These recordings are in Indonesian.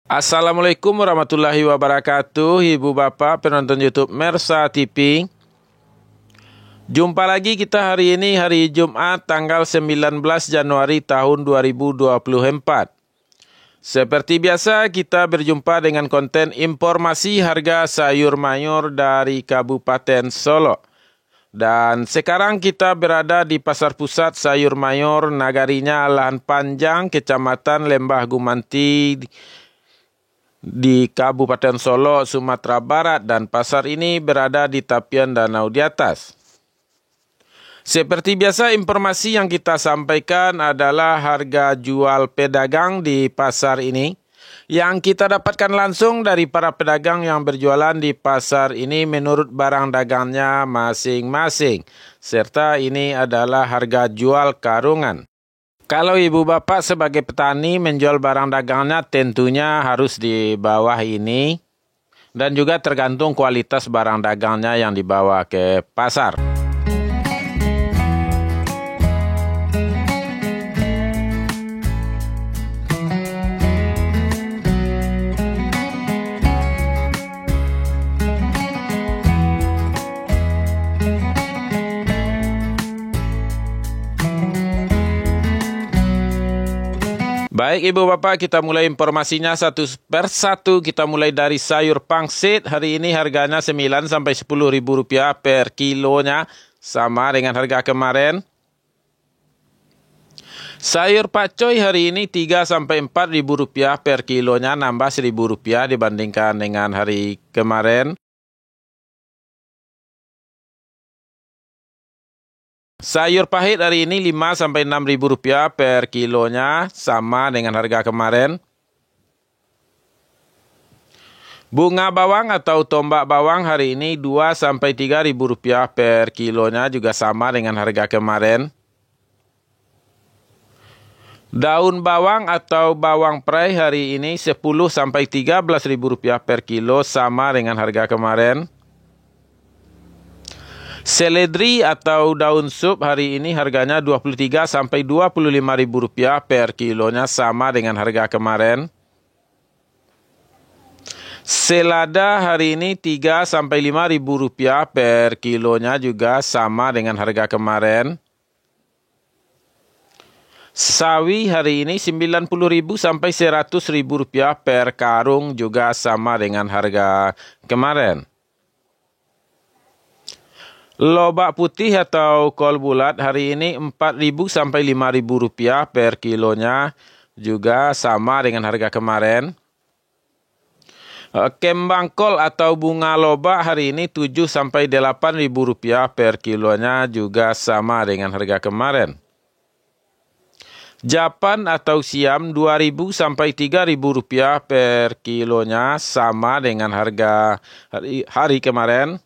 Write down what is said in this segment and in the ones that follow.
Assalamualaikum warahmatullahi wabarakatuh, Ibu Bapak penonton YouTube Mersa TV. Jumpa lagi kita hari ini, hari Jumat tanggal 19 Januari tahun 2024. Seperti biasa kita berjumpa dengan konten informasi harga sayur mayur dari Kabupaten Solo. Dan sekarang kita berada di Pasar Pusat Sayur Mayur Nagarinya Lahan Panjang, Kecamatan Lembah Gumanti di Kabupaten Solo, Sumatera Barat, dan pasar ini berada di tepian danau di atas. Seperti biasa, informasi yang kita sampaikan adalah harga jual pedagang di pasar ini yang kita dapatkan langsung dari para pedagang yang berjualan di pasar ini menurut barang dagangnya masing-masing, serta ini adalah harga jual karungan. Kalau ibu bapak sebagai petani menjual barang dagangnya tentunya harus di bawah ini dan juga tergantung kualitas barang dagangnya yang dibawa ke pasar. Baik ibu bapak, kita mulai informasinya satu persatu. Kita mulai dari sayur pangsit. Hari ini harganya 9 sampai 10 ribu rupiah per kilonya, sama dengan harga kemarin. Sayur pakcoy hari ini 3 sampai 4 ribu rupiah per kilonya, nambah 1.000 rupiah dibandingkan dengan hari kemarin. Sayur pahit hari ini 5 sampai 6 ribu rupiah per kilonya, sama dengan harga kemarin. Bunga bawang atau tombak bawang hari ini 2 sampai 3 ribu rupiah per kilonya, juga sama dengan harga kemarin. Daun bawang atau bawang prei hari ini 10 sampai 13 ribu rupiah per kilo, sama dengan harga kemarin. Seledri atau daun sup hari ini harganya 23 sampai 25 ribu rupiah per kilonya, sama dengan harga kemarin. Selada hari ini 3 sampai 5 ribu rupiah per kilonya, juga sama dengan harga kemarin. Sawi hari ini 90 ribu sampai 100 ribu rupiah per karung, juga sama dengan harga kemarin. Lobak putih atau kol bulat hari ini 4.000 sampai 5.000 rupiah per kilonya, juga sama dengan harga kemarin. Kembang kol atau bunga lobak hari ini 7 sampai 8.000 rupiah per kilonya, juga sama dengan harga kemarin. Japan atau siam 2.000 sampai 3.000 rupiah per kilonya, sama dengan harga hari kemarin.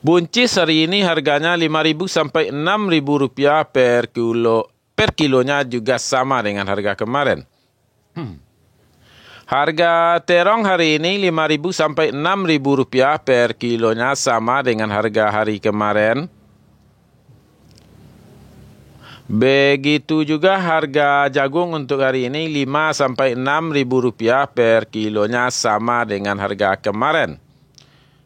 Buncis hari ini harganya 5.000 sampai 6.000 rupiah per kilonya, juga sama dengan harga kemarin. Harga terong hari ini 5.000 sampai 6.000 rupiah per kilonya, sama dengan harga hari kemarin. Begitu juga harga jagung untuk hari ini 5 sampai 6.000 rupiah per kilonya, sama dengan harga kemarin.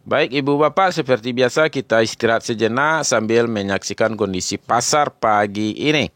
Baik ibu bapak, seperti biasa kita istirahat sejenak sambil menyaksikan kondisi pasar pagi ini.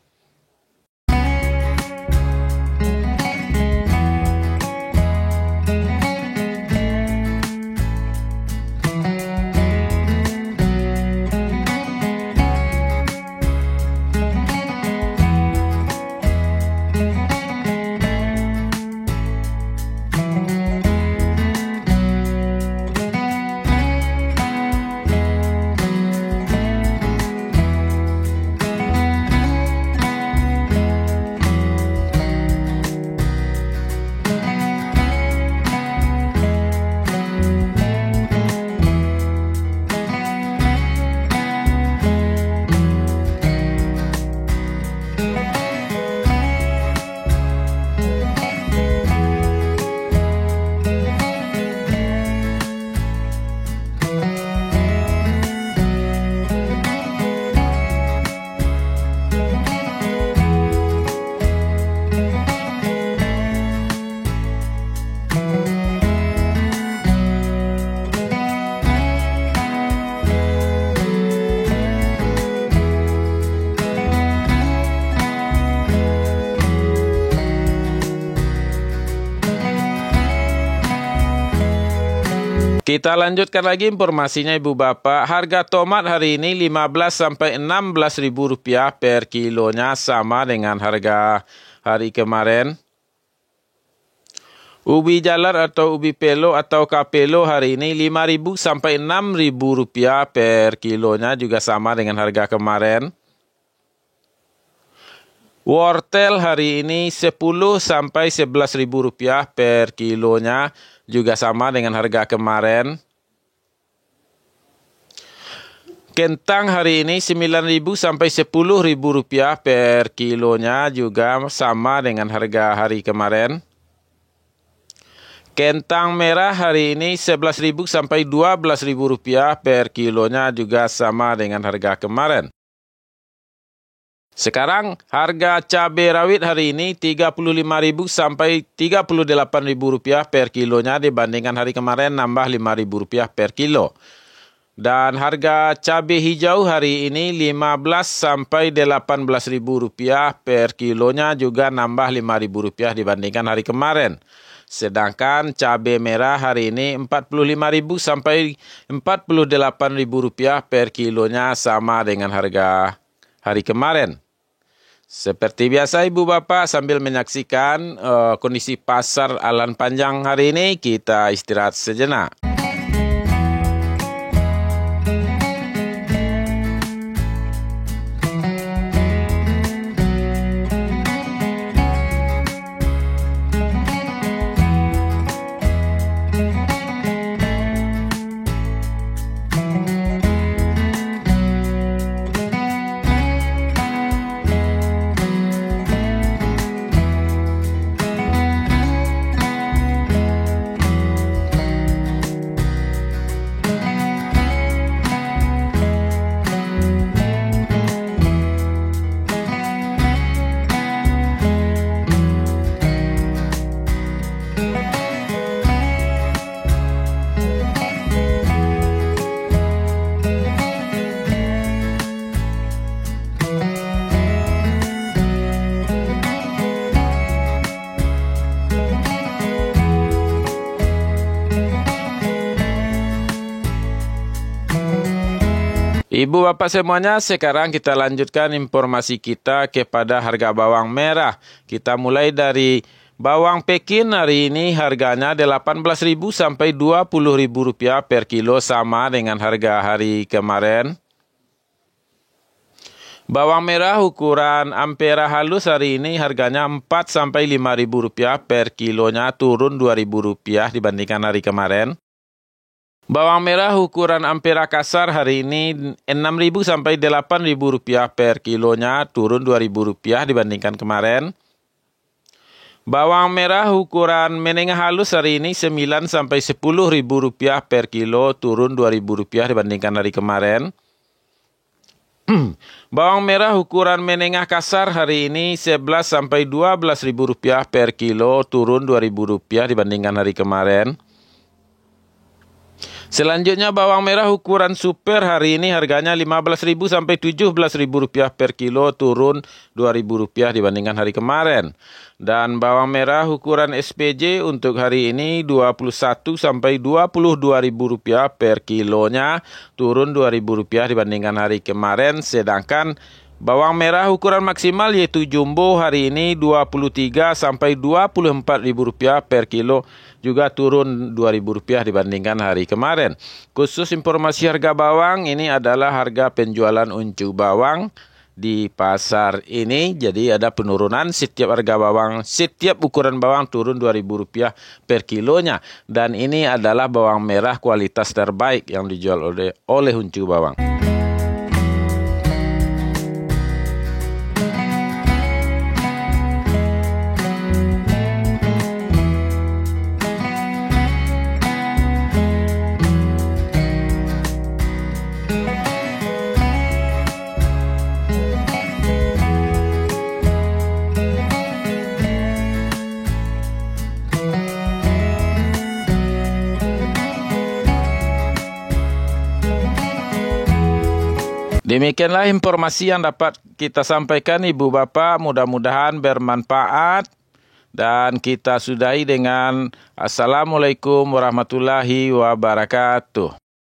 Kita lanjutkan lagi informasinya Ibu Bapak. Harga tomat hari ini 15 sampai 16 ribu rupiah per kilonya, sama dengan harga hari kemarin. Ubi jalar atau ubi pelo atau kapelo hari ini 5.000 sampai 6.000 rupiah per kilonya, juga sama dengan harga kemarin. Wortel hari ini 10 sampai 11.000 rupiah per kilonya, juga sama dengan harga kemarin. Kentang hari ini 9.000 sampai 10.000 rupiah per kilonya, juga sama dengan harga hari kemarin. Kentang merah hari ini 11.000 sampai 12.000 rupiah per kilonya, juga sama dengan harga kemarin. Sekarang harga cabai rawit hari ini 35.000 sampai 38.000 rupiah per kilonya, dibandingkan hari kemarin nambah 5.000 rupiah per kilo. Dan harga cabai hijau hari ini 15 sampai 18.000 rupiah per kilonya, juga nambah 5.000 rupiah dibandingkan hari kemarin. Sedangkan cabai merah hari ini 45.000 sampai 48.000 rupiah per kilonya, sama dengan harga hari kemarin. Seperti biasa Ibu Bapak, sambil menyaksikan kondisi pasar Alan Panjang hari ini, kita istirahat sejenak. Ibu Bapak semuanya, sekarang kita lanjutkan informasi kita kepada harga bawang merah. Kita mulai dari bawang Pekin hari ini harganya 18.000 sampai 20.000 rupiah per kilo, sama dengan harga hari kemarin. Bawang merah ukuran ampera halus hari ini harganya 4 sampai 5.000 rupiah per kilonya, turun 2.000 rupiah dibandingkan hari kemarin. Bawang merah ukuran ampera kasar hari ini 6.000 sampai 8.000 rupiah per kilonya, turun 2.000 rupiah dibandingkan kemarin. Bawang merah ukuran menengah halus hari ini 9 sampai 10.000 rupiah per kilo, turun 2.000 rupiah dibandingkan hari kemarin. Bawang merah ukuran menengah kasar hari ini 11 sampai 12.000 rupiah per kilo, turun 2.000 rupiah dibandingkan hari kemarin. Selanjutnya bawang merah ukuran super hari ini harganya 15.000 sampai 17.000 rupiah per kilo, turun 2.000 rupiah dibandingkan hari kemarin. Dan bawang merah ukuran SPJ untuk hari ini 21 sampai 22.000 rupiah per kilonya, turun 2.000 rupiah dibandingkan hari kemarin. Sedangkan bawang merah ukuran maksimal yaitu jumbo hari ini 23 sampai 24.000 rupiah per kilo, juga turun 2.000 rupiah dibandingkan hari kemarin. Khusus informasi harga bawang, ini adalah harga penjualan uncu bawang di pasar ini. Jadi ada penurunan setiap harga bawang, setiap ukuran bawang turun 2.000 rupiah per kilonya. Dan ini adalah bawang merah kualitas terbaik yang dijual oleh uncu bawang. Demikianlah informasi yang dapat kita sampaikan Ibu Bapak, mudah-mudahan bermanfaat. Dan kita sudahi dengan Assalamualaikum warahmatullahi wabarakatuh.